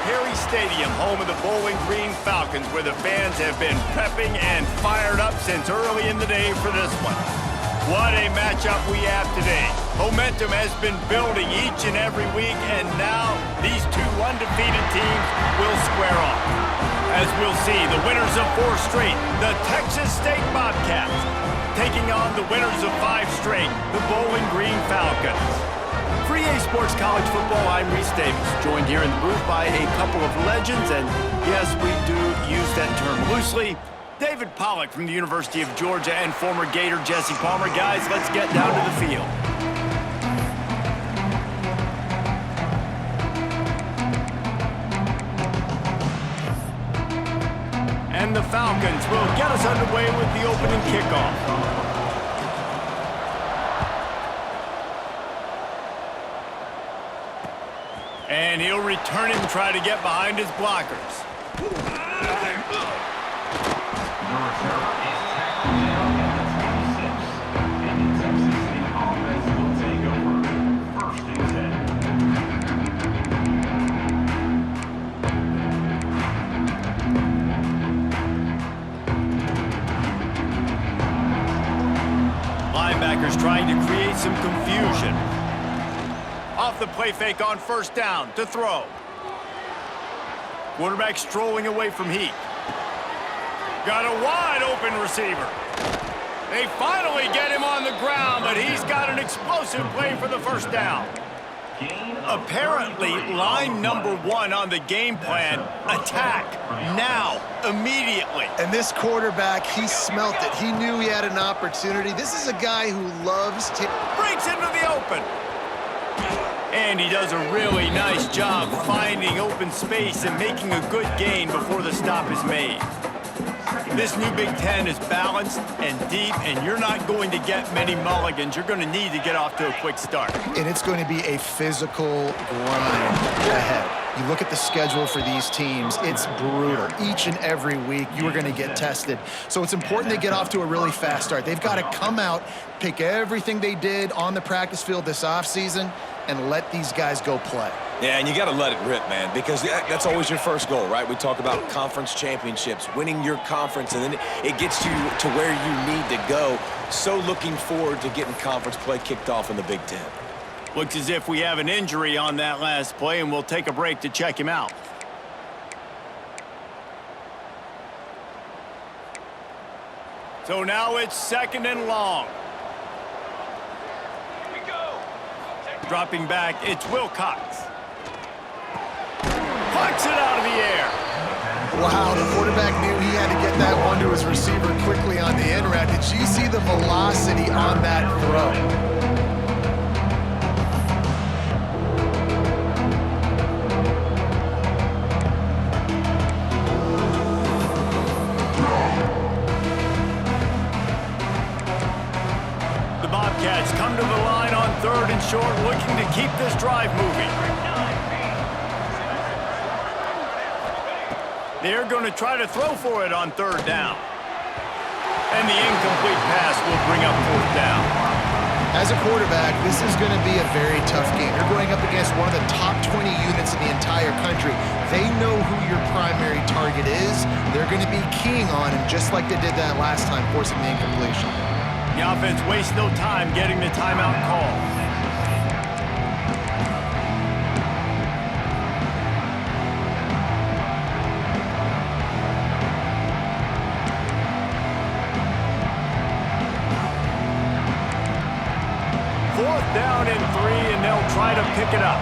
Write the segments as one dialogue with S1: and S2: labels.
S1: Perry Stadium, home of the Bowling Green Falcons, where the fans have been prepping and fired up since early in the day for this one. What a matchup we have today. Momentum has been building each and every week, and now these two undefeated teams will square off. As we'll see, the winners of 4 straight, the Texas State Bobcats, taking on the winners of 5 straight, the Bowling Green Falcons. For EA Sports College Football, I'm Reese Davis, joined here in the booth by a couple of legends, and yes, we do use that term loosely. David Pollack from the University of Georgia and former Gator Jesse Palmer. Guys, let's get down to the field. And the Falcons will get us underway with the opening kickoff. And he'll return it and try to get behind his blockers. Linebackers trying to create some confusion. Off the play fake on first down to throw. Quarterback strolling away from heat. Got a wide open receiver. They finally get him on the ground, but he's got an explosive play for the first down. Apparently, line number 1 on the game plan, attack, now, immediately.
S2: And this quarterback, he smelt it. He knew he had an opportunity. This is a guy who loves to...
S1: Breaks into the open. And he does a really nice job finding open space and making a good gain before the stop is made. This new Big Ten is balanced and deep, and you're not going to get many mulligans. You're going to need to get off to a quick start.
S2: And it's going to be a physical grind ahead. You look at the schedule for these teams, it's brutal. Each and every week, you are going to get tested. So it's important they get off to a really fast start. They've got to come out, pick everything they did on the practice field this offseason, and let these guys go play.
S3: Yeah, and you got to let it rip, man, because that's always your first goal, right? We talk about conference championships, winning your conference, and then it gets you to where you need to go. So looking forward to getting conference play kicked off in the Big Ten.
S1: Looks as if we have an injury on that last play, and we'll take a break to check him out. So now it's 2nd and long. Dropping back, it's Wilcox. Pucks it out of the air.
S2: Wow, the quarterback knew he had to get that one to his receiver quickly on the in route. Did you see the velocity on that throw?
S1: Bobcats come to the line on 3rd and short, looking to keep this drive moving. They're going to try to throw for it on 3rd down. And the incomplete pass will bring up 4th down.
S2: As a quarterback, this is going to be a very tough game. You're going up against one of the top 20 units in the entire country. They know who your primary target is. They're going to be keying on him, just like they did that last time, forcing the incompletion.
S1: The offense wastes no time getting the timeout call. Fourth down and 3, and they'll try to pick it up.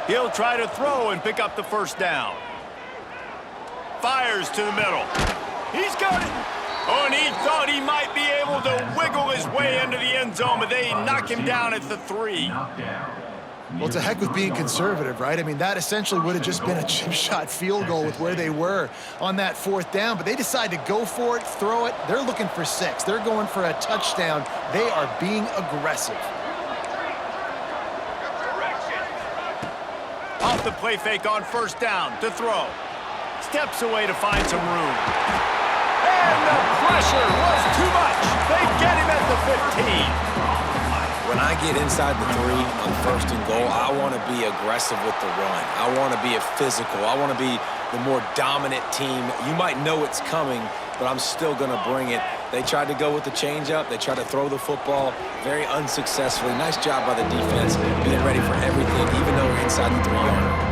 S1: He'll try to throw and pick up the 1st down. Fires to the middle. He's got it. Oh, and he thought he might be able to wiggle his way into the end zone, but they knock him down at the 3.
S2: Well, it's a heck with being conservative, right? I mean, that essentially would have just been a chip shot field goal with where they were on that 4th down, but they decide to go for it, throw it. They're looking for 6. They're going for a touchdown. They are being aggressive.
S1: Off the play fake on 1st down to throw. Steps away to find some room. And the pressure was too much. They get him at the 15.
S3: When I get inside the 3 on 1st and goal, I want to be aggressive with the run. I want to be physical. I want to be the more dominant team. You might know it's coming, but I'm still going to bring it. They tried to go with the changeup. They tried to throw the football very unsuccessfully. Nice job by the defense, being ready for everything, even though we're inside the 3-yard.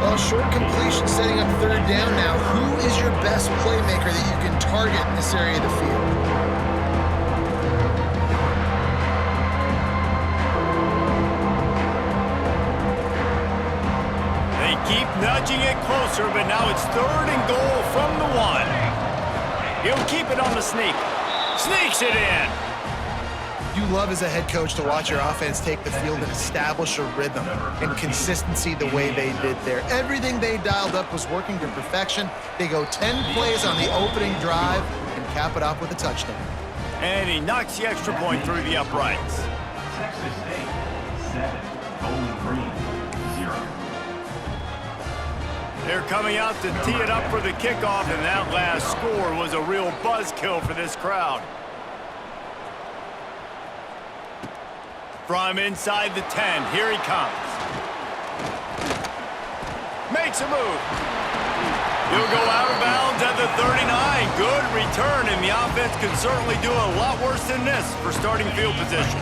S2: Well, short completion setting up 3rd down now. Who is your best playmaker that you can target in this area of the field?
S1: They keep nudging it closer, but now it's 3rd and goal from the 1. He'll keep it on the sneak. Sneaks it in.
S2: You love as a head coach to watch your offense take the field and establish a rhythm and consistency the way they did there. Everything they dialed up was working to perfection. They go 10 plays on the opening drive and cap it off with a touchdown.
S1: And he knocks the extra point through the uprights.
S4: Texas State, 7, Bowling Green, 0.
S1: They're coming out to tee it up for the kickoff, and that last score was a real buzzkill for this crowd. From inside the 10, here he comes. Makes a move. He'll go out of bounds at the 39. Good return, and the offense can certainly do a lot worse than this for starting field position.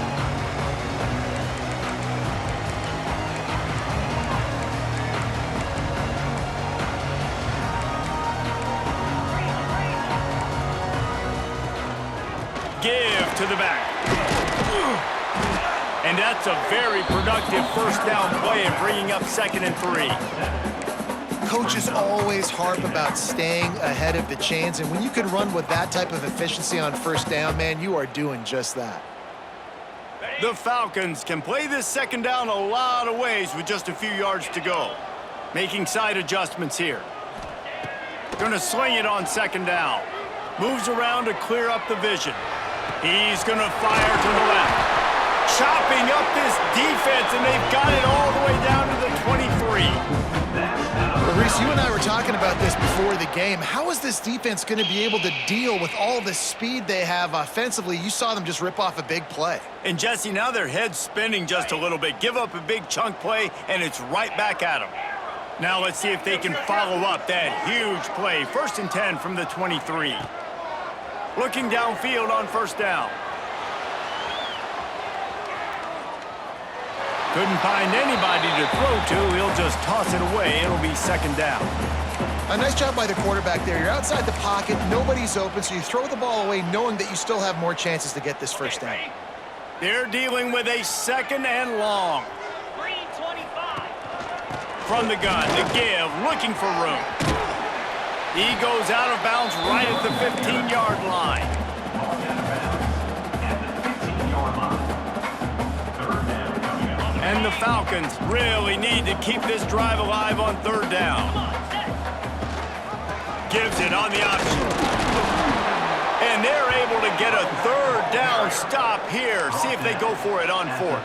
S1: Give to the back. And that's a very productive 1st down play and bringing up 2nd and 3.
S2: Coaches always harp about staying ahead of the chains, and when you can run with that type of efficiency on 1st down, man, you are doing just that.
S1: The Falcons can play this 2nd down a lot of ways with just a few yards to go. Making side adjustments here. Gonna sling it on 2nd down. Moves around to clear up the vision. He's gonna fire to the left. Chopping up this defense, and they've got it all the way down to the 23.
S2: Well, Reese, you and I were talking about this before the game. How is this defense going to be able to deal with all the speed they have offensively? You saw them just rip off a big play.
S1: And Jesse, now their head's spinning just a little bit. Give up a big chunk play, and it's right back at them. Now let's see if they can follow up that huge play. 1st and 10 from the 23. Looking downfield on 1st down. Couldn't find anybody to throw to. He'll just toss it away. It'll be 2nd down.
S2: A nice job by the quarterback there. You're outside the pocket. Nobody's open, so you throw the ball away knowing that you still have more chances to get this 1st down.
S1: They're dealing with a 2nd and long. From the gun, the give, looking for room. He goes out of bounds right at the 15-yard line. And the Falcons really need to keep this drive alive on 3rd down. Gives it on the option. And they're able to get a 3rd down stop here. See if they go for it on 4th.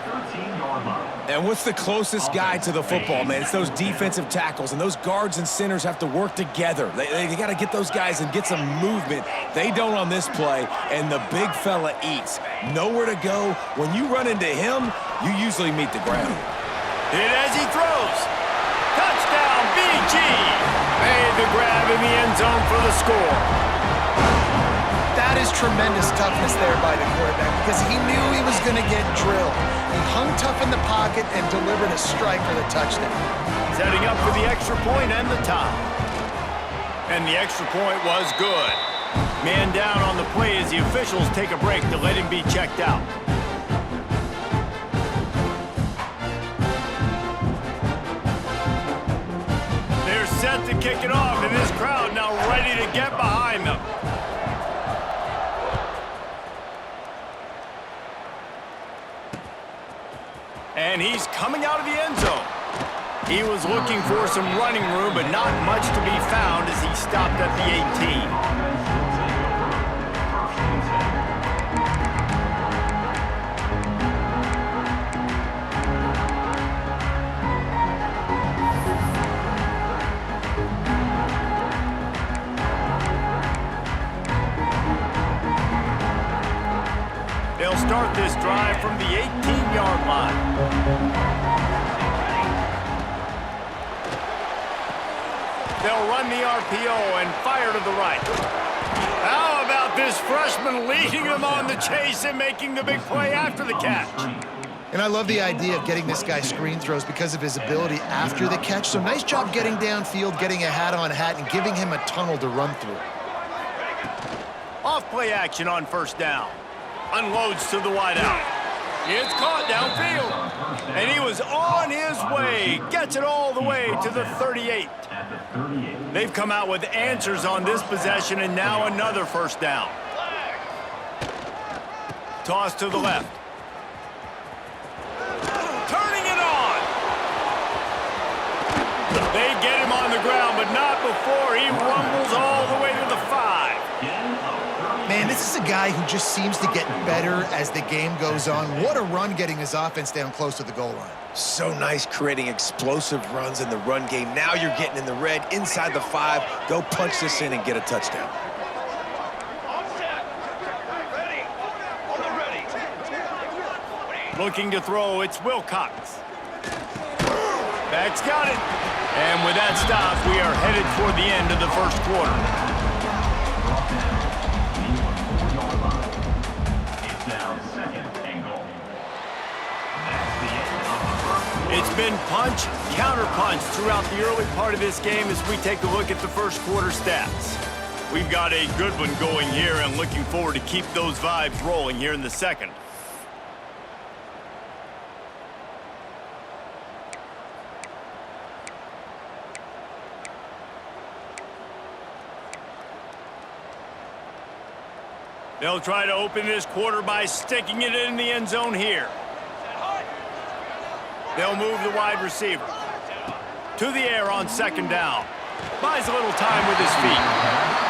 S3: And what's the closest guy to the football, man? It's those defensive tackles, and those guards and centers have to work together. They got to get those guys and get some movement. They don't on this play, and the big fella eats. Nowhere to go. When you run into him, you usually meet the ground.
S1: Hit as he throws. Touchdown, BG. Made the grab in the end zone for the score.
S2: That is tremendous toughness there by the quarterback because he knew he was going to get drilled. He hung tough in the pocket and delivered a strike for the touchdown.
S1: Setting up for the extra point and the tie. And the extra point was good. Man down on the play as the officials take a break to let him be checked out. They're set to kick it off, and this crowd now ready to get behind them. And he's coming out of the end zone. He was looking for some running room, but not much to be found as he stopped at the 18. start this drive from the 18-yard line. They'll run the RPO and fire to the right. How about this freshman leading them on the chase and making the big play after the catch?
S2: And I love the idea of getting this guy screen throws because of his ability after the catch. So nice job getting downfield, getting a hat-on-hat, and giving him a tunnel to run through.
S1: Off-play action on first down. Unloads to the wideout. It's caught downfield. And he was on his way. Gets it all the way to the 38. They've come out with answers on this possession, and now another first down. Toss to the left. Turning it on. They get him on the ground, but not before he rumbles all the way to the 5.
S2: Man, this is a guy who just seems to get better as the game goes on. What a run getting his offense down close to the goal line.
S3: So nice creating explosive runs in the run game. Now you're getting in the red, inside the 5. Go punch this in and get a touchdown.
S1: Looking to throw, it's Wilcox. Back's got it. And with that stop, we are headed toward the end of the first quarter. It's been punch, counter-punch throughout the early part of this game as we take a look at the first quarter stats. We've got a good one going here and looking forward to keep those vibes rolling here in the second. They'll try to open this quarter by sticking it in the end zone here. They'll move the wide receiver to the air on second down. Buys a little time with his feet.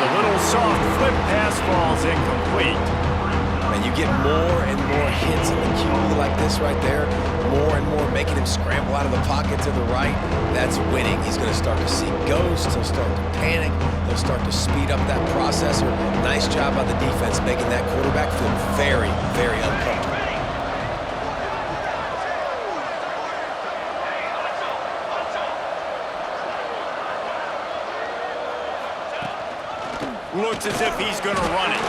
S1: The little soft flip pass falls incomplete.
S3: And you get more and more hits in the QB like this right there. More and more making him scramble out of the pocket to the right. That's winning. He's going to start to see ghosts. He'll start to panic. He'll start to speed up that processor. Nice job by the defense making that quarterback feel very, very uncomfortable.
S1: Looks as if he's going to run it.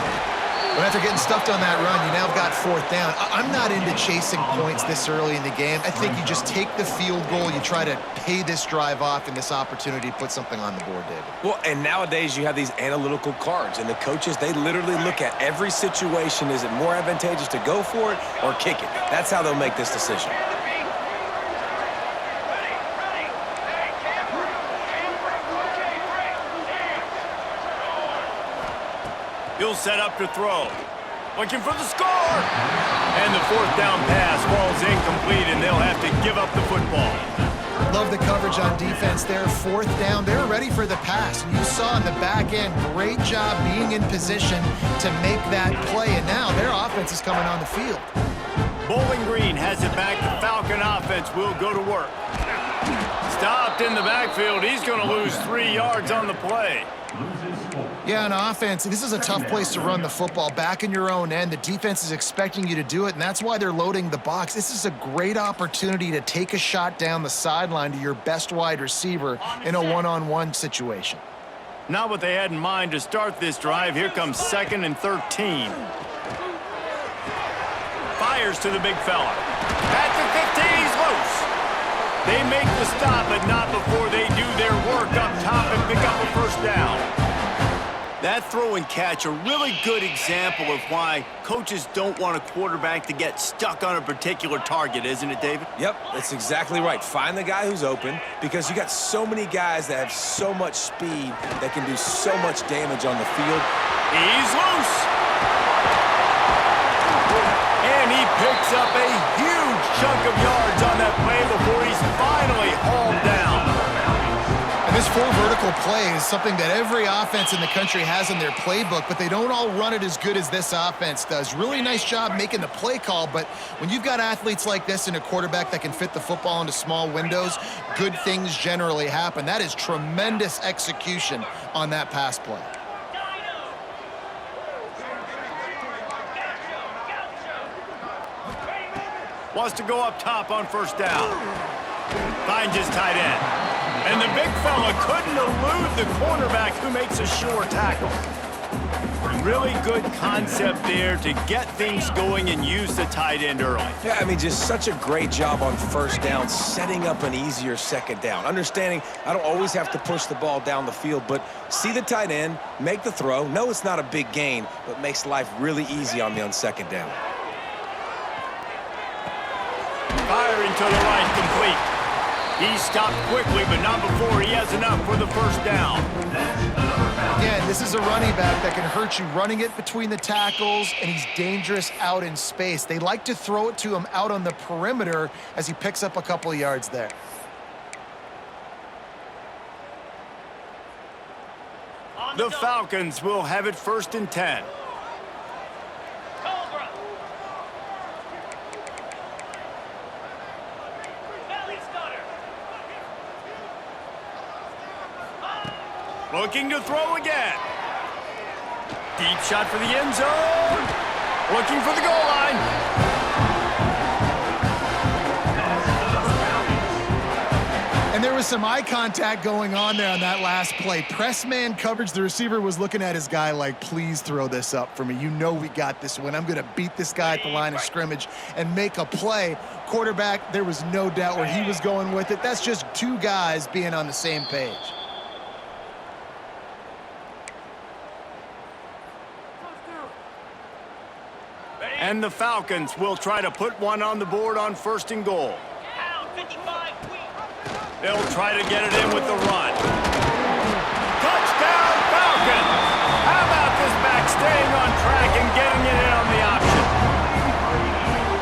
S2: But after getting stuffed on that run, you now got fourth down. I'm not into chasing points this early in the game. I think you just take the field goal. You try to pay this drive off and this opportunity to put something on the board, David.
S3: Well, and nowadays you have these analytical cards, and the coaches, they literally look at every situation. Is it more advantageous to go for it or kick it? That's how they'll make this decision.
S1: He'll set up to throw. Looking for the score! And the fourth down pass falls incomplete, and they'll have to give up the football.
S2: Love the coverage on defense there. Fourth down, they're ready for the pass. You saw in the back end, great job being in position to make that play, and now their offense is coming on the field.
S1: Bowling Green has it back. The Falcon offense will go to work. Stopped in the backfield. He's going to lose 3 yards on the play.
S2: Yeah, on offense, this is a tough place to run the football. Back in your own end, the defense is expecting you to do it, and that's why they're loading the box. This is a great opportunity to take a shot down the sideline to your best wide receiver in a one-on-one situation.
S1: Not what they had in mind to start this drive. Here comes 2nd and 13. Fires to the big fella. At the 15, he's loose. They make the stop, but not before they do their work up top and pick up a first down. That throw and catch, a really good example of why coaches don't want a quarterback to get stuck on a particular target, isn't it, David?
S3: Yep, that's exactly right. Find the guy who's open, because you got so many guys that have so much speed that can do so much damage on the field.
S1: He's loose. And he picks up a huge chunk of yards on that play before he's finally hauled down.
S2: And this full vertical play is something that every offense in the country has in their playbook, but they don't all run it as good as this offense does. Really nice job making the play call, but when you've got athletes like this and a quarterback that can fit the football into small windows, good things generally happen. That is tremendous execution on that pass play.
S1: Wants to go up top on first down. Finds his tight end. And the big fella couldn't elude the cornerback who makes a sure tackle. Really good concept there to get things going and use the tight end early.
S3: Yeah, I mean, just such a great job on first down, setting up an easier second down. Understanding I don't always have to push the ball down the field, but see the tight end, make the throw. No, it's not a big gain, but makes life really easy on me on second down.
S1: Firing to the right, complete. He stopped quickly, but not before he has enough for the first down.
S2: Again, this is a running back that can hurt you running it between the tackles, and he's dangerous out in space. They like to throw it to him out on the perimeter as he picks up a couple of yards there.
S1: The Falcons will have it 1st and 10. Looking to throw again. Deep shot for the end zone. Looking for the goal line.
S2: And there was some eye contact going on there on that last play. Press man coverage. The receiver was looking at his guy like, please throw this up for me. You know we got this one. I'm going to beat this guy at the line of scrimmage and make a play. Quarterback, there was no doubt where he was going with it. That's just two guys being on the same page.
S1: And the Falcons will try to put one on the board on 1st and goal. They'll try to get it in with the run. Touchdown, Falcons! How about this back staying on track and getting it in on the option?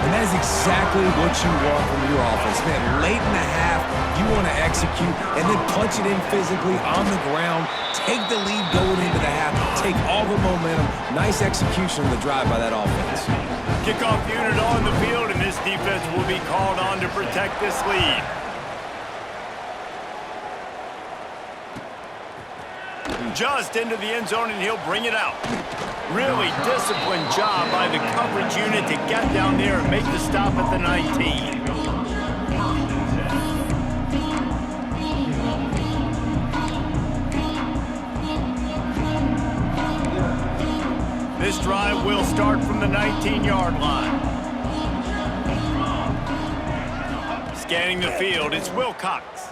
S3: And that is exactly what you want from your offense, man. Late in the half, you want to execute and then punch it in physically on the ground. Take the lead going into the half. Take all the momentum. Nice execution of the drive by that offense.
S1: Kickoff unit on the field, and this defense will be called on to protect this lead. Just into the end zone, and he'll bring it out. Really disciplined job by the coverage unit to get down there and make the stop at the 19. This drive will start from the 19-yard line. Scanning the field, it's Wilcox.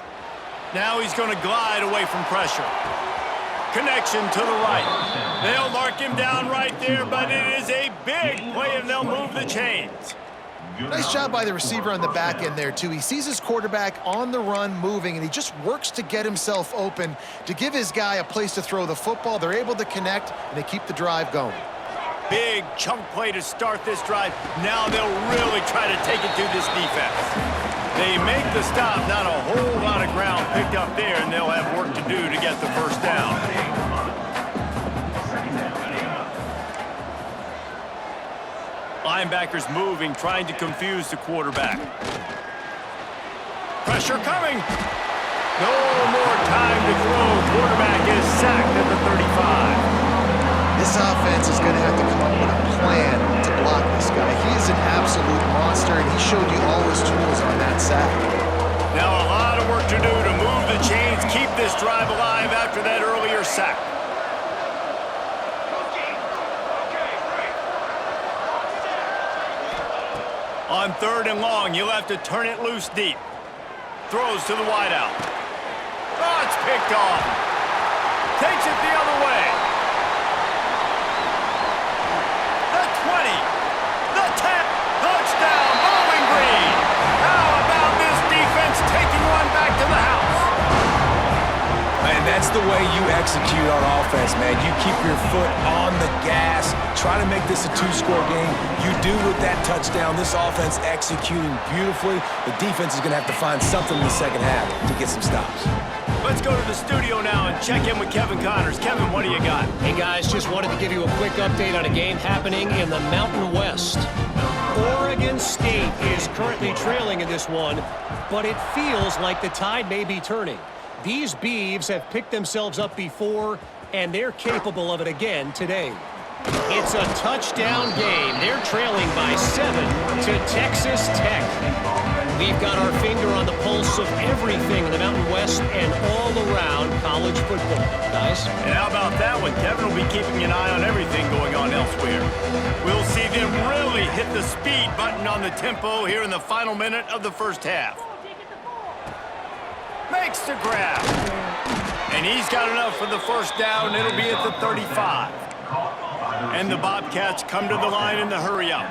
S1: Now he's going to glide away from pressure. Connection to the right. They'll mark him down right there, but it is a big play, and they'll move the chains.
S2: Nice job by the receiver on the back end there, too. He sees his quarterback on the run moving, and he just works to get himself open to give his guy a place to throw the football. They're able to connect, and they keep the drive going.
S1: Big chunk play to start this drive. Now they'll really try to take it to this defense. They make the stop, not a whole lot of ground picked up there, and they'll have work to do to get the first down. Linebackers moving, trying to confuse the quarterback. Pressure coming. No more time to throw. Quarterback is sacked at the 35.
S2: This offense is going to have to come up with a plan to block this guy. He is an absolute monster, and he showed you all his tools on that sack.
S1: Now a lot of work to do to move the chains, keep this drive alive after that earlier sack. On 3rd and long, you'll have to turn it loose deep. Throws to the wideout. Oh, it's picked off. Takes it the other way. The 20. The 10. Touchdown, Bowling Green. How about this defense taking one back to the house?
S3: And that's the way you execute on offense, man. You keep your foot on the gas. Try to make this a 2-score game. You do with that touchdown. This offense executing beautifully. The defense is going to have to find something in the second half to get some stops.
S1: Let's go to the studio now and check in with Kevin Connors. Kevin, what do you got?
S5: Hey, guys, just wanted to give you a quick update on a game happening in the Mountain West. Oregon State is currently trailing in this one, but it feels like the tide may be turning. These Beavs have picked themselves up before, and they're capable of it again today. It's a touchdown game. They're trailing by 7 to Texas Tech. We've got our finger on the pulse of everything in the Mountain West and all around college football. Guys?
S1: And how about that one? Kevin will be keeping an eye on everything going on elsewhere. We'll see them really hit the speed button on the tempo here in the final minute of the first half. Makes the grab. And he's got enough for the first down. It'll be at the 35. And the Bobcats come to the line in the hurry-up.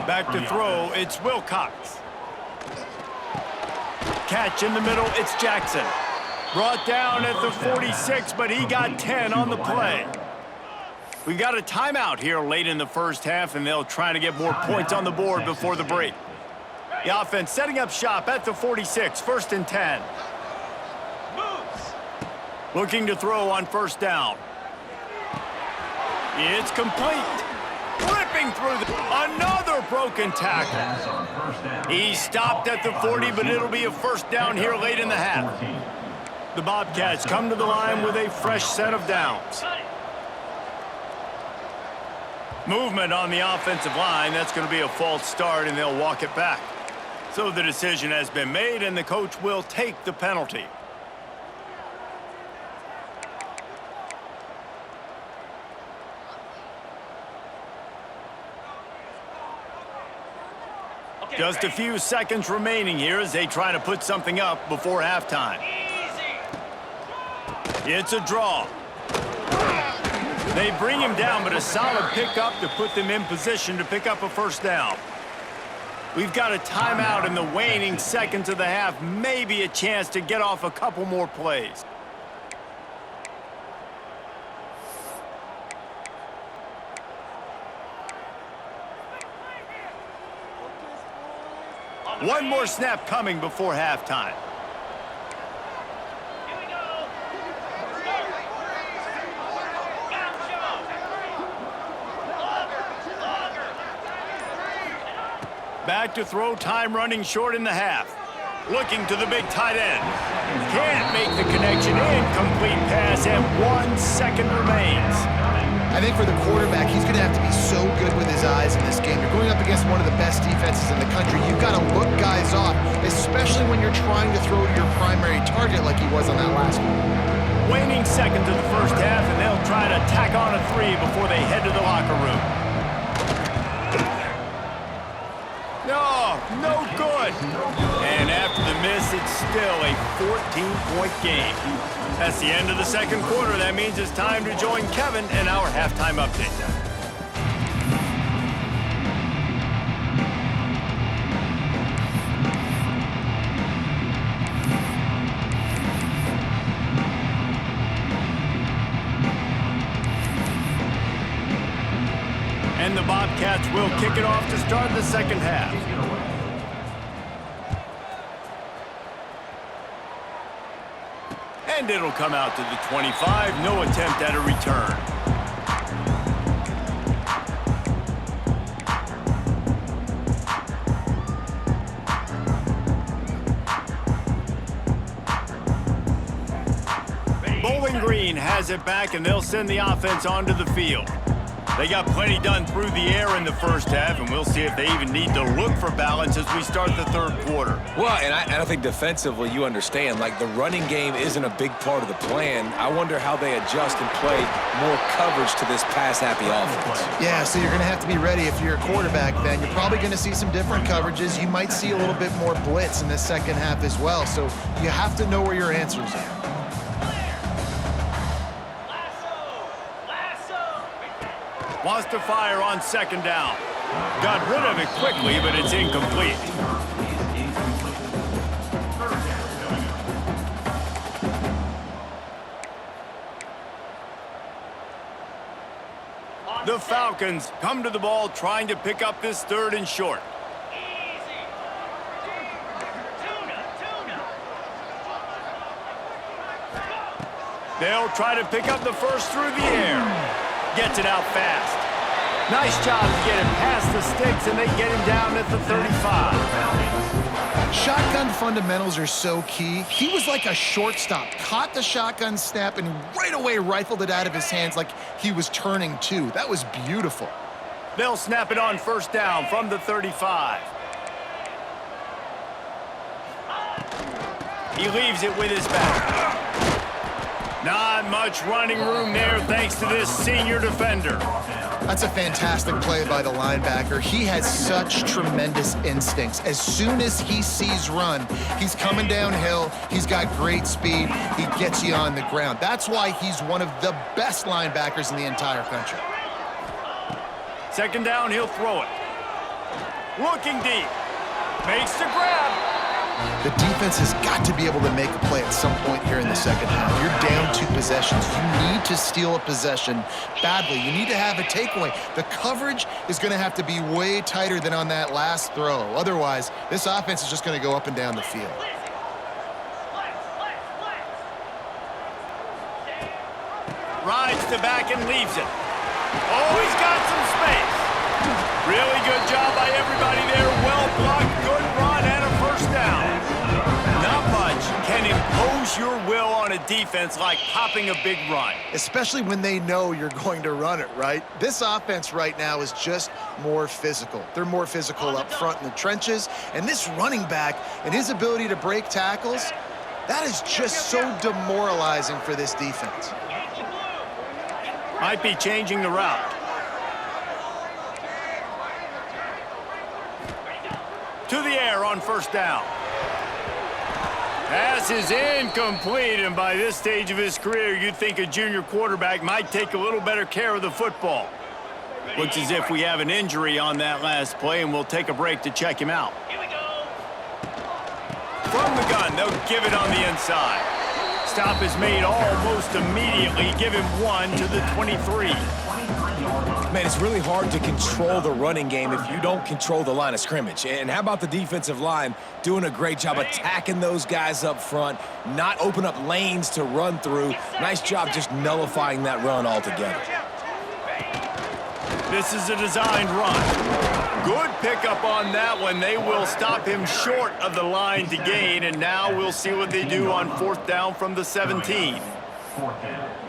S1: Back to throw, it's Wilcox. Catch in the middle, it's Jackson. Brought down at the 46, but he got 10 on the play. We've got a timeout here late in the first half, and they'll try to get more points on the board before the break. The offense setting up shop at the 46, 1st and 10. Looking to throw on first down. It's complete. Ripping through another broken tackle. He stopped at the 40, but it'll be a first down here late in the half. The Bobcats come to the line with a fresh set of downs. Movement on the offensive line. That's going to be a false start, and they'll walk it back. So the decision has been made, and the coach will take the penalty. Just a few seconds remaining here as they try to put something up before halftime. It's a draw. They bring him down, but a solid pickup to put them in position to pick up a first down. We've got a timeout in the waning seconds of the half. Maybe a chance to get off a couple more plays. One more snap coming before halftime. Back to throw, time running short in the half. Looking to the big tight end. Can't make the connection. Incomplete pass, and 1 second remains.
S2: I think for the quarterback, he's going to have to be so good with his eyes in this game. You're going up against one of the best defenses in the country. You've got to look guys off, especially when you're trying to throw to your primary target like he was on that last one.
S1: Waning seconds of the first half, and they'll try to tack on a 3 before they head to the locker room. No good. And after the miss, it's still a 14-point game. That's the end of the second quarter. That means it's time to join Kevin in our halftime update. And the Bobcats will kick it off to start the second half. And it'll come out to the 25. No attempt at a return. Bowling Green has it back, and they'll send the offense onto the field. They got plenty done through the air in the first half, and we'll see if they even need to look for balance as we start the third quarter.
S3: Well, and I think defensively, you understand, like the running game isn't a big part of the plan. I wonder how they adjust and play more coverage to this pass-happy offense.
S2: Yeah, so you're going to have to be ready if you're a quarterback then. You're probably going to see some different coverages. You might see a little bit more blitz in the second half as well, so you have to know where your answers are.
S1: Wants to fire on second down. Got rid of it quickly, but it's incomplete. The Falcons come to the ball trying to pick up this third and short. They'll try to pick up the first through the air. Gets it out fast. Nice job to get him past the sticks, and they get him down at the 35.
S2: Shotgun fundamentals are so key. He was like a shortstop, caught the shotgun snap and right away rifled it out of his hands like he was turning two. That was beautiful.
S1: They'll snap it on first down from the 35. He leaves it with his back. Not much running room there thanks to this senior defender.
S2: That's a fantastic play by the linebacker. He has such tremendous instincts. As soon as he sees run, he's coming downhill. He's got great speed. He gets you on the ground. That's why he's one of the best linebackers in the entire country.
S1: Second down, he'll throw it. Looking deep. Makes the grab.
S2: The defense has got to be able to make a play at some point here in the second half. You're down 2 possessions. You need to steal a possession badly. You need to have a takeaway. The coverage is going to have to be way tighter than on that last throw. Otherwise, this offense is just going to go up and down the field.
S1: Rides the back and leaves it. Oh, he's got some space. Really good job by everybody there. Well blocked, good run, and a first down. Not much can impose your will on a defense like popping a big run.
S2: Especially when they know you're going to run it, right? This offense right now is just more physical. They're more physical up front in the trenches. And this running back and his ability to break tackles, that is just so demoralizing for this defense.
S1: Might be changing the route. To the air on first down. Pass is incomplete, and by this stage of his career, you'd think a junior quarterback might take a little better care of the football. Looks as if we have an injury on that last play, and we'll take a break to check him out. From the gun, they'll give it on the inside. Stop is made almost immediately. Give him 1 to the 23.
S3: Man, it's really hard to control the running game if you don't control the line of scrimmage. And how about the defensive line doing a great job attacking those guys up front, not open up lanes to run through. Nice job just nullifying that run altogether.
S1: This is a designed run. Good pickup on that one. They will stop him short of the line to gain, and now we'll see what they do on fourth down from the 17.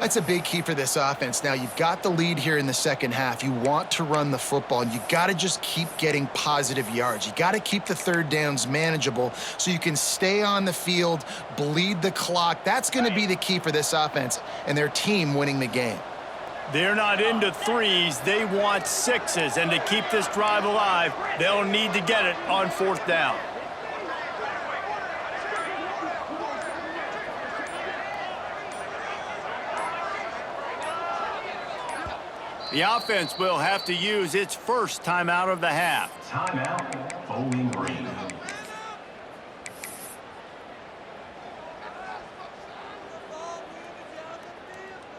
S2: That's a big key for this offense. Now, you've got the lead here in the second half. You want to run the football, and you got to just keep getting positive yards. You got to keep the third downs manageable so you can stay on the field, bleed the clock. That's going to be the key for this offense and their team winning the game.
S1: They're not into threes. They want sixes, and to keep this drive alive, they'll need to get it on fourth down. The offense will have to use its first timeout of the half.
S4: Timeout, Bowling Green.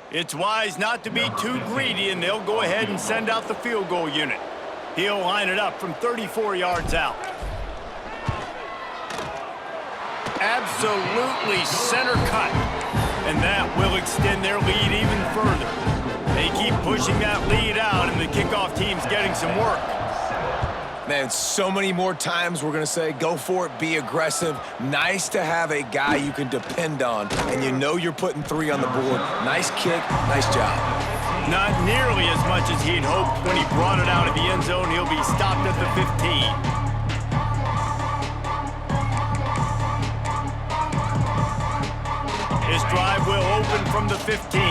S1: It's wise not to be too greedy, and they'll go ahead and send out the field goal unit. He'll line it up from 34 yards out. Absolutely center cut, and that will extend their lead even further. They keep pushing that lead out, and the kickoff team's getting some work.
S3: Man, so many more times we're going to say, go for it, be aggressive. Nice to have a guy you can depend on, and you know you're putting 3 on the board. Nice kick, nice job.
S1: Not nearly as much as he'd hoped when he brought it out of the end zone. He'll be stopped at the 15. His drive will open from the 15.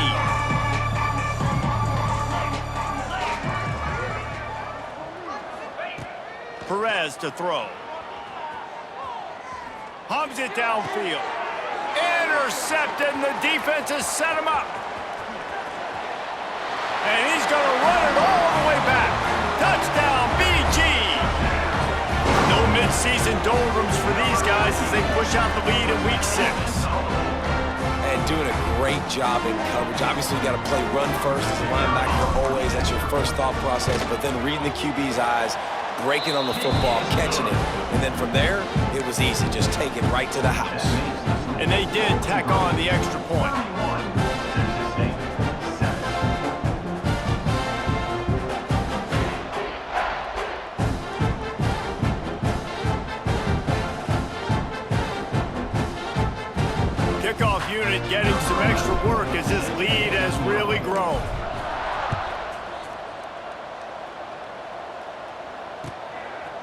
S1: Perez to throw. Hums it downfield. Intercepted, and the defense has set him up. And he's going to run it all the way back. Touchdown, BG. No midseason doldrums for these guys as they push out the lead in week 6.
S3: And doing a great job in coverage. Obviously, you got to play run first as a linebacker always. That's your first thought process. But then reading the QB's eyes, breaking on the football, catching it. And then from there, it was easy. Just take it right to the house.
S1: And they did tack on the extra point. extra work as this lead has really grown.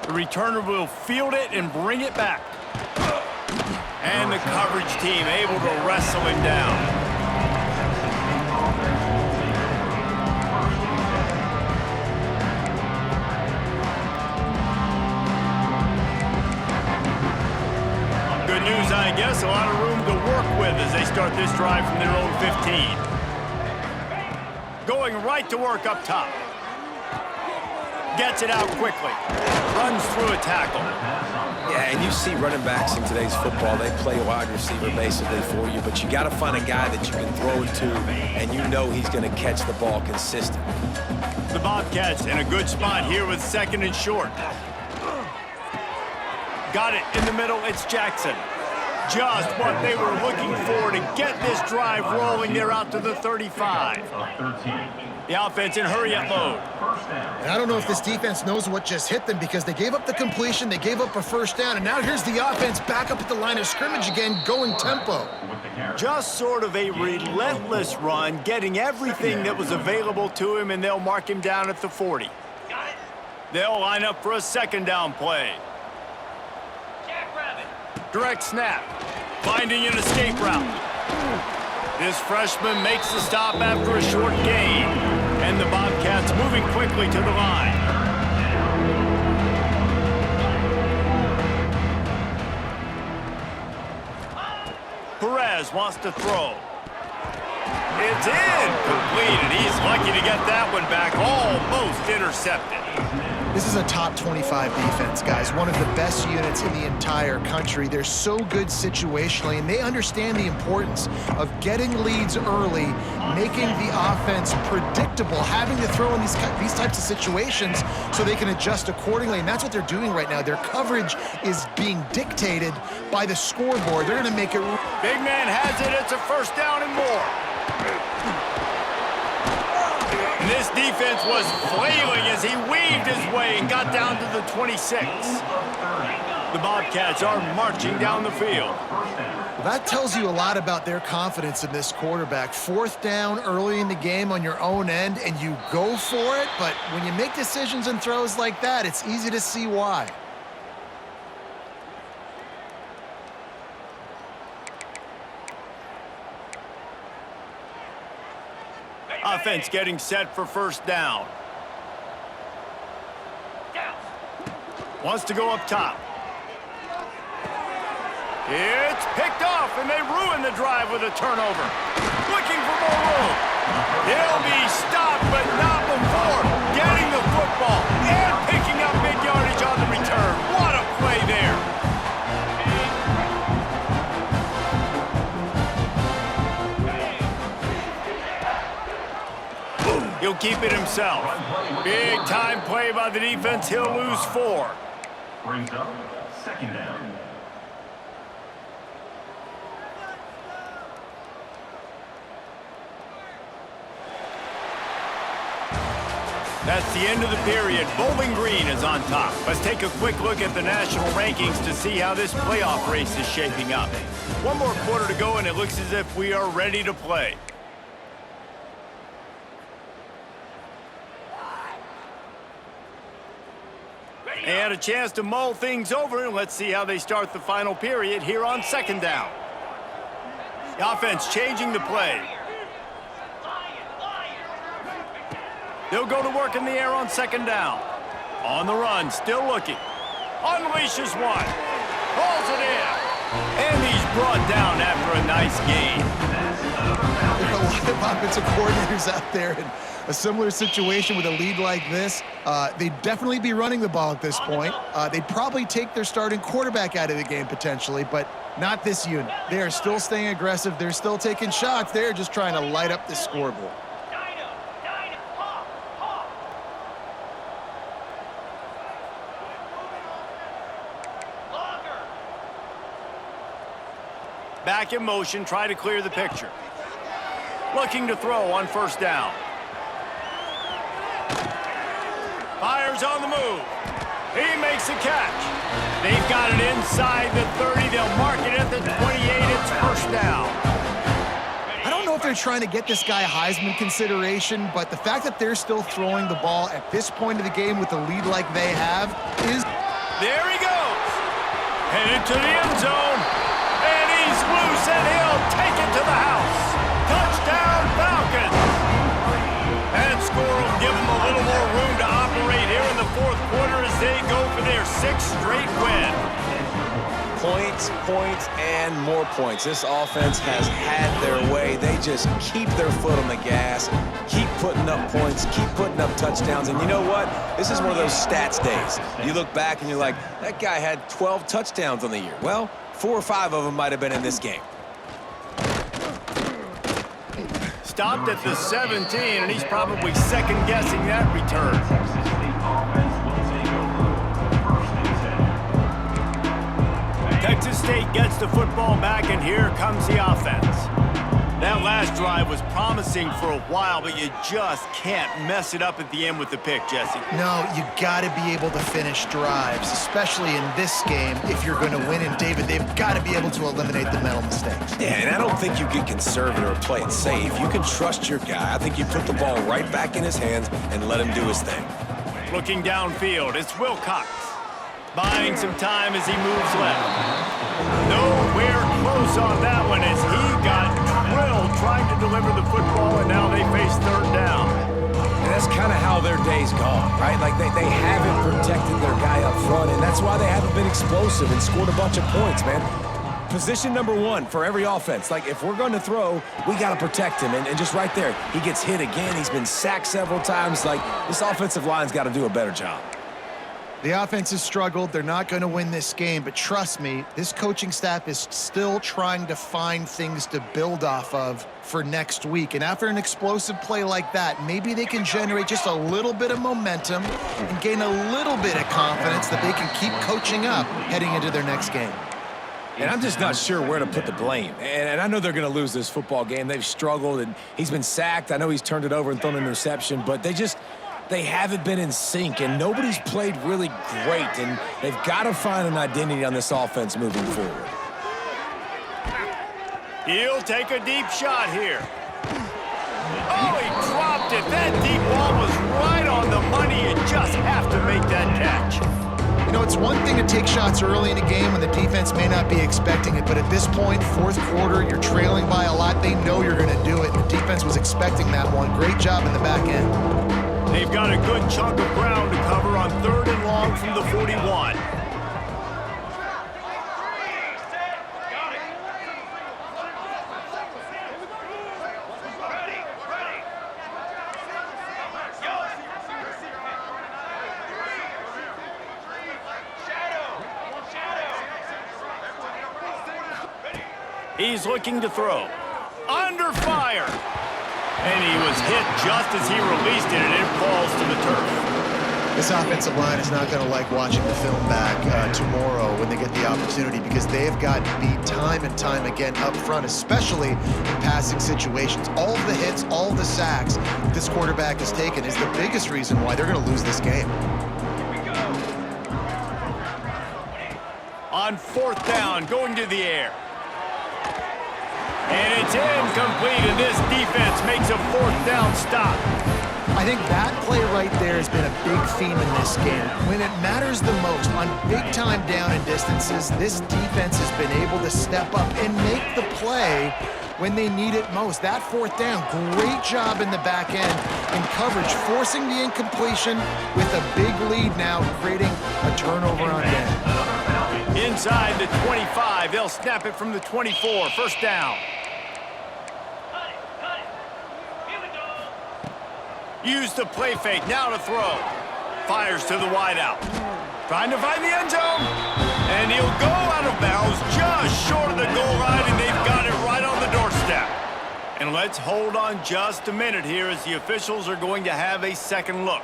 S1: The returner will field it and bring it back. And the coverage team able to wrestle him down. Good news, I guess. A lot of room to work with as they start this drive from their own 15. Going right to work up top. Gets it out quickly. Runs through a tackle.
S3: Yeah, and you see running backs in today's football, they play wide receiver basically for you, but you got to find a guy that you can throw it to, and you know he's going to catch the ball consistently.
S1: The Bobcats in a good spot here with 2nd and short. Got it in the middle, it's Jackson. Just what they were looking for to get this drive rolling. They're out to the 35. The offense in hurry-up mode.
S2: And I don't know if this defense knows what just hit them because they gave up the completion, they gave up a first down, and now here's the offense back up at the line of scrimmage again, going tempo.
S1: Just sort of a relentless run, getting everything that was available to him, and they'll mark him down at the 40. They'll line up for a 2nd down play. Direct snap, finding an escape route. This freshman makes the stop after a short gain, and the Bobcats moving quickly to the line. Perez wants to throw. It's incomplete, and he's lucky to get that one back, almost intercepted.
S2: This is a top 25 defense, guys. One of the best units in the entire country. They're so good situationally, and they understand the importance of getting leads early, making the offense predictable, having to throw in these types of situations so they can adjust accordingly, and that's what they're doing right now. Their coverage is being dictated by the scoreboard. They're going to make it.
S1: Big man has it. It's a 1st down and more. This defense was flailing as he weaved his way and got down to the 26. The Bobcats are marching down the field.
S2: Well, that tells you a lot about their confidence in this quarterback. 4th down early in the game on your own end, and you go for it, but when you make decisions and throws like that, it's easy to see why.
S1: Offense getting set for 1st down. Wants to go up top. It's picked off, and they ruin the drive with a turnover. Looking for more room. He'll be stopped, but not before getting the football and picking up big yardage on the return. What a play there. He'll keep it himself. Big time play by the defense. He'll lose 4.
S4: Brings up 2nd down.
S1: That's the end of the period. Bowling Green is on top. Let's take a quick look at the national rankings to see how this playoff race is shaping up. One more quarter to go, and it looks as if we are ready to play. And a chance to mull things over, and let's see how they start the final period here on 2nd down. The offense changing the play. They'll go to work in the air on 2nd down. On the run, still looking. Unleashes one. Pulls it in. And he's brought down after a nice gain.
S2: There are a lot of offensive coordinators out there in a similar situation with a lead like this. They'd definitely be running the ball at this point. They'd probably take their starting quarterback out of the game potentially, but not this unit. They are still staying aggressive. They're still taking shots. They're just trying to light up the scoreboard.
S1: Back in motion, try to clear the picture. Looking to throw on 1st down. Fires on the move. He makes a catch. They've got it inside the 30. They'll mark it at the 28. It's 1st down.
S2: I don't know if they're trying to get this guy Heisman consideration, but the fact that they're still throwing the ball at this point of the game with a lead like they have is...
S1: There he goes. Headed to the end zone. And he's loose, and he'll take it to the house. Touchdown, Falcons. And score will give them a little more room to operate here in the fourth quarter as they go for their 6th straight win.
S3: Points, points, and more points. This offense has had their way. They just keep their foot on the gas, keep putting up points, keep putting up touchdowns. And you know what? This is one of those stats days. You look back and you're like, that guy had 12 touchdowns on the year. Well, 4 or 5 of them might have been in this game.
S1: Stopped at the 17, and he's probably second-guessing that return. Texas State gets the football back, and here comes the offense. That last drive was promising for a while, but you just can't mess it up at the end with the pick, Jesse.
S2: No, you got to be able to finish drives, especially in this game if you're going to win. And, David, they've got to be able to eliminate the mental mistakes.
S3: Yeah, and I don't think you get conservative or play it safe. You can trust your guy. I think you put the ball right back in his hands and let him do his thing.
S1: Looking downfield, it's Wilcox. Buying some time as he moves left. Nowhere close on that one as he got drilled trying to deliver the football, and now they face third down.
S3: And that's kind of how their day's gone, right? Like they haven't protected their guy up front, and that's why they haven't been explosive and scored a bunch of points, man. Position number 1 for every offense. Like, if we're going to throw, we got to protect him. And just right there, he gets hit again. He's been sacked several times. Like, this offensive line's got to do a better job.
S2: The offense has struggled. They're not going to win this game, but trust me, this coaching staff is still trying to find things to build off of for next week. And after an explosive play like that, maybe they can generate just a little bit of momentum and gain a little bit of confidence that they can keep coaching up heading into their next game.
S3: And I'm just not sure where to put the blame. And I know they're going to lose this football game. They've struggled, and he's been sacked. I know he's turned it over and thrown an interception, but they haven't been in sync, and nobody's played really great, and they've got to find an identity on this offense moving forward.
S1: He'll take a deep shot here. Oh, he dropped it. That deep ball was right on the money. You just have to make that catch.
S2: You know, it's one thing to take shots early in a game when the defense may not be expecting it, but at this point, fourth quarter, you're trailing by a lot. They know you're going to do it. The defense was expecting that one. Great job in the back end.
S1: They've got a good chunk of ground to cover on 3rd and long from the 41. He's looking to throw. Under fire. And he was hit just as he released it, and it falls to the turf.
S2: This offensive line is not going to like watching the film back tomorrow when they get the opportunity, because they've got beat time and time again up front, especially in passing situations. All of the hits, all of the sacks that this quarterback has taken is the biggest reason why they're going to lose this game.
S1: On 4th down, going to the air. And it's incomplete, and this defense makes a 4th down stop.
S2: I think that play right there has been a big theme in this game. When it matters the most, on big-time down and distances, this defense has been able to step up and make the play when they need it most. That 4th down, great job in the back end in coverage, forcing the incompletion with a big lead now, creating a turnover on them.
S1: Inside the 25, they'll snap it from the 24, 1st down. Use the play fake, now to throw. Fires to the wideout. Trying to find the end zone. And he'll go out of bounds just short of the goal line, and they've got it right on the doorstep. And let's hold on just a minute here as the officials are going to have a second look.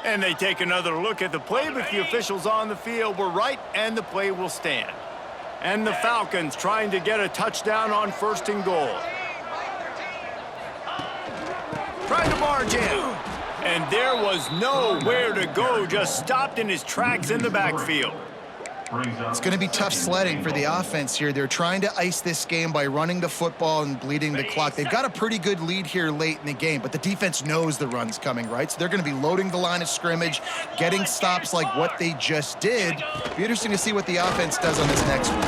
S1: And they take another look at the play, but the officials on the field were right, and the play will stand. And the Falcons trying to get a touchdown on 1st and goal. Trying to barge in. And there was nowhere to go, just stopped in his tracks in the backfield.
S2: It's going to be tough sledding for the offense here. They're trying to ice this game by running the football and bleeding the clock. They've got a pretty good lead here late in the game, but the defense knows the run's coming, right? So they're going to be loading the line of scrimmage, getting stops like what they just did. Be interesting to see what the offense does on this next one.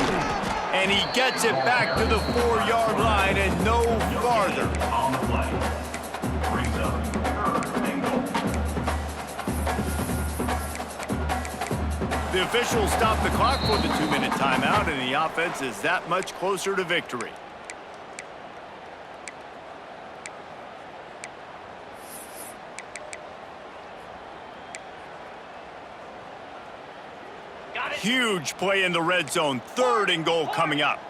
S1: And he gets it back to the 4-yard line and no farther.
S4: On the play. Brings up third and goal.
S1: The officials stop the clock for the 2-minute timeout, and the offense is that much closer to victory. Huge play in the red zone. 3rd and goal coming up.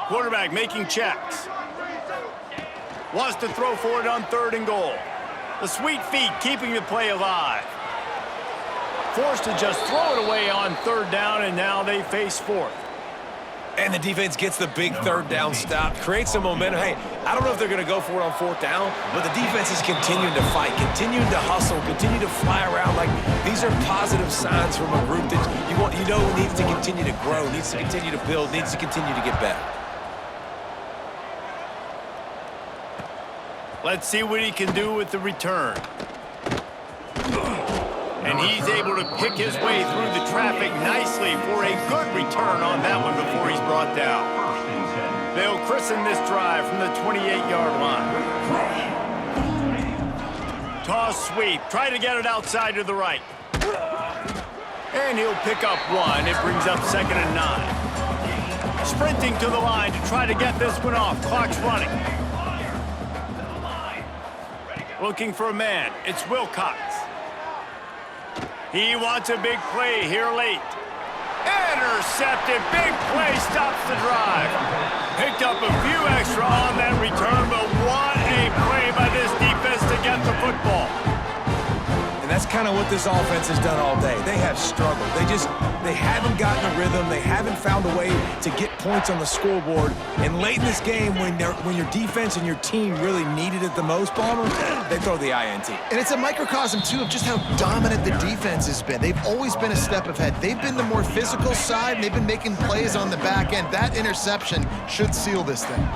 S1: Quarterback making checks. Wants to throw for it on 3rd and goal. The sweet feet keeping the play alive. Forced to just throw it away on 3rd down, and now they face 4th.
S3: And the defense gets the big 3rd down stop, creates some momentum. Hey, I don't know if they're going to go for it on 4th down, but the defense is continuing to fight, continuing to hustle, continue to fly around. Like, these are positive signs from a group that you know needs to continue to grow, needs to continue to build, needs to continue to get better.
S1: Let's see what he can do with the return. And he's able to pick his way through the traffic nicely for a good return on that one before he's brought down. They'll christen this drive from the 28-yard line. Toss sweep. Try to get it outside to the right. And he'll pick up 1. It brings up 2nd and 9. Sprinting to the line to try to get this one off. Clock's running. Looking for a man. It's Wilcox. He wants a big play here late. Intercepted. Big play stops the drive. Picked up a few extra on that return, but what a play by this defense to get the football.
S3: And that's kind of what this offense has done all day. They have struggled. They haven't gotten a rhythm. They haven't found a way to get points on the scoreboard. And late in this game, when your defense and your team really needed it the most, Palmer, they throw the INT.
S2: And it's a microcosm, too, of just how dominant the defense has been. They've always been a step ahead. They've been the more physical side, and they've been making plays on the back end. That interception should seal this thing.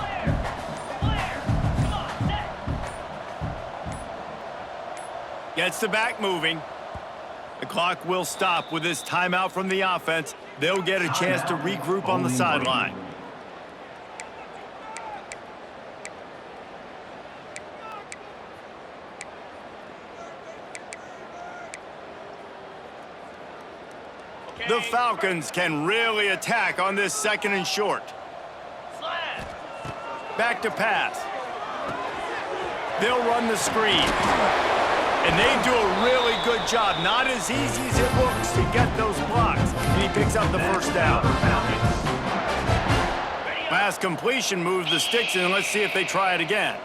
S1: Gets the back moving. The clock will stop with this timeout from the offense. They'll get a chance to regroup on the sideline. The Falcons can really attack on this 2nd and short. Back to pass. They'll run the screen. And they do a really good job. Not as easy as it looks to get those blocks. And he picks up the 1st down. Pass completion moves the sticks in. Let's see if they try it again.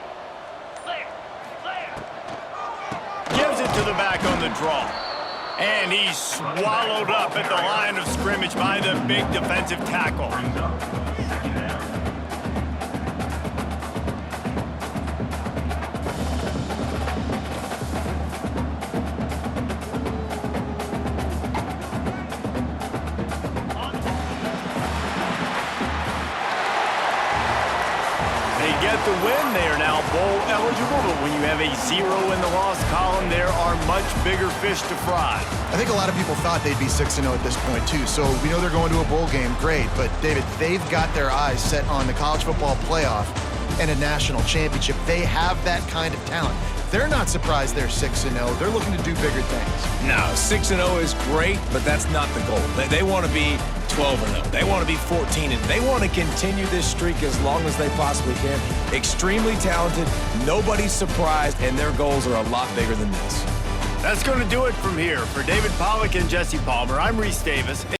S1: Gives it to the back on the draw. And he's swallowed up at the line of scrimmage by the big defensive tackle. Get the win. They are now bowl eligible, but when you have a 0 in the loss column, there are much bigger fish to fry.
S2: I think a lot of people thought they'd be 6-0 at this point, too. So we know they're going to a bowl game. Great. But, David, they've got their eyes set on the college football playoff and a national championship. They have that kind of talent. They're not surprised they're 6-0. They're looking to do bigger things.
S3: No, 6-0 is great, but that's not the goal. They want to be 12-0. They want to be 14-0. They want to continue this streak as long as they possibly can. Extremely talented. Nobody's surprised, and their goals are a lot bigger than this.
S1: That's going to do it from here. For David Pollack and Jesse Palmer, I'm Reese Davis.